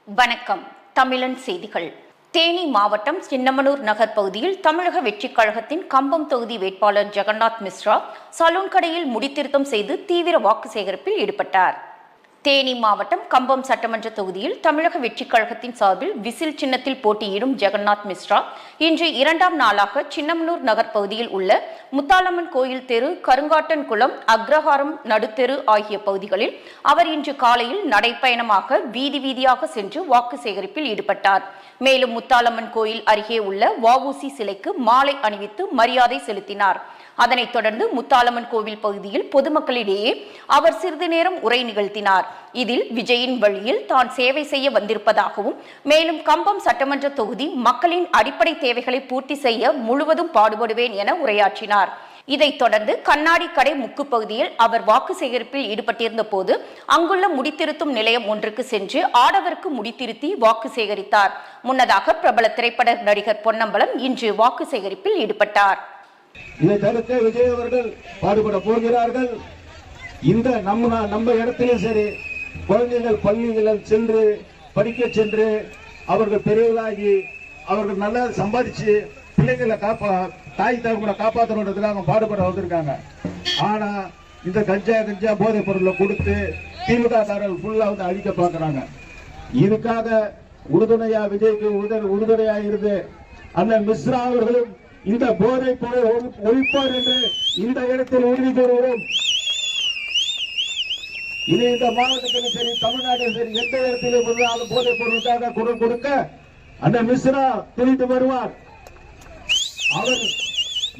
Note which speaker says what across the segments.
Speaker 1: வணக்கம். தமிழன் செய்திகள். தேனி மாவட்டம் சின்னமனூர் நகர் பகுதியில் தமிழக வெற்றிக் கழகத்தின் கம்பம் தொகுதி வேட்பாளர் ஜெகநாத் மிஸ்ரா சலூன் கடையில் முடித்திருத்தம் செய்து தீவிர வாக்கு சேகரிப்பில் ஈடுபட்டார். தேனி மாவட்டம் கம்பம் சட்டமன்ற தொகுதியில் தமிழக வெற்றிக் கழகத்தின் சார்பில் விசில் சின்னத்தில் போட்டியிடும் ஜெகநாத் மிஸ்ரா இன்று இரண்டாம் நாளாக சின்னமனூர் நகர் பகுதியில் உள்ள முத்தாலம்மன் கோயில் தெரு, கருங்காட்டன் குளம், அக்ரஹாரம் நடுத்தெரு ஆகிய பகுதிகளில் அவர் இன்று காலையில் நடைப்பயணமாக வீதி வீதியாக சென்று வாக்கு சேகரிப்பில் ஈடுபட்டார். மேலும் முத்தாலம்மன் கோயில் அருகே உள்ள வஉசி சிலைக்கு மாலை அணிவித்து மரியாதை செலுத்தினார். அதனைத் தொடர்ந்து முத்தாலம்மன் கோவில் பகுதியில் பொதுமக்களிடையே அவர் சிறிது நேரம் உரை நிகழ்த்தினார். இதில் விஜயின் வழியில் தான் சேவை செய்ய வந்திருப்பதாகவும், மேலும் கம்பம் சட்டமன்ற தொகுதி மக்களின் அடிப்படை தேவைகளை பூர்த்தி செய்ய முழுவதும் பாடுபடுவேன் என உரையாற்றினார். இதைத் தொடர்ந்து கண்ணாடி கடை முக்கு பகுதியில் அவர் வாக்கு சேகரிப்பில் ஈடுபட்டிருந்த போது அங்குள்ள முடித்திருத்தும் நிலையம் ஒன்றுக்கு சென்று ஆடவருக்கு முடித்திருத்தி வாக்கு சேகரித்தார். முன்னதாக பிரபல திரைப்பட நடிகர் பொன்னம்பலம் இன்று வாக்கு சேகரிப்பில் ஈடுபட்டார்.
Speaker 2: இதை தடுக்க விஜய் அவர்கள் பாடுபட போகிறார்கள். இந்த நம்ம இடத்திலும் சரி, குழந்தைகள் பள்ளிகளில் சென்று படிக்க சென்று அவர்கள் பெரியவர்களாகி அவர்கள் நல்லா சம்பாதிச்சு பிள்ளைகளை தாய் தகவலை காப்பாற்றணுன்றதுக்காக பாடுபட வந்திருக்காங்க. ஆனா இந்த கஞ்சா போதைப் பொருளை கொடுத்து திமுக காரர்கள் ஃபுல்லா வந்து அழிக்க பாக்குறாங்க. இதுக்காக உறுதுணையா விஜய்க்கு உறுதுணையா இருந்து அண்ணன் மிஸ்ரா அவர்களும் இந்த போதைப் பொருள் ஒழிப்பார் என்று இந்த இடத்தில் உறுதி கூறுகிறோம். இனி இந்த மாவட்டத்திலும் சரி, தமிழ்நாட்டிலும் சரி, எந்த இடத்திலும் இருந்தாலும் போதைப் பொருளுக்காக குரல் கொடுக்க அண்ணன் மிஸ்ரா துணிந்து வருவார். அவர்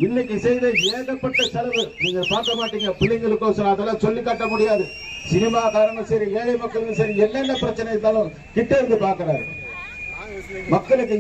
Speaker 2: இன்னைக்கு செய்த ஏகப்பட்ட செலவு நீங்க பார்க்க மாட்டீங்க. பிள்ளைங்களுக்கோசரம் அதெல்லாம் சொல்லி காட்ட முடியாது. சினிமாக்காரனும் சரி, ஏழை மக்களுக்கும் சரி, என்னென்ன பிரச்சனை இருந்தாலும் கிட்ட இருந்து பாக்குறாரு. மக்களுக்கு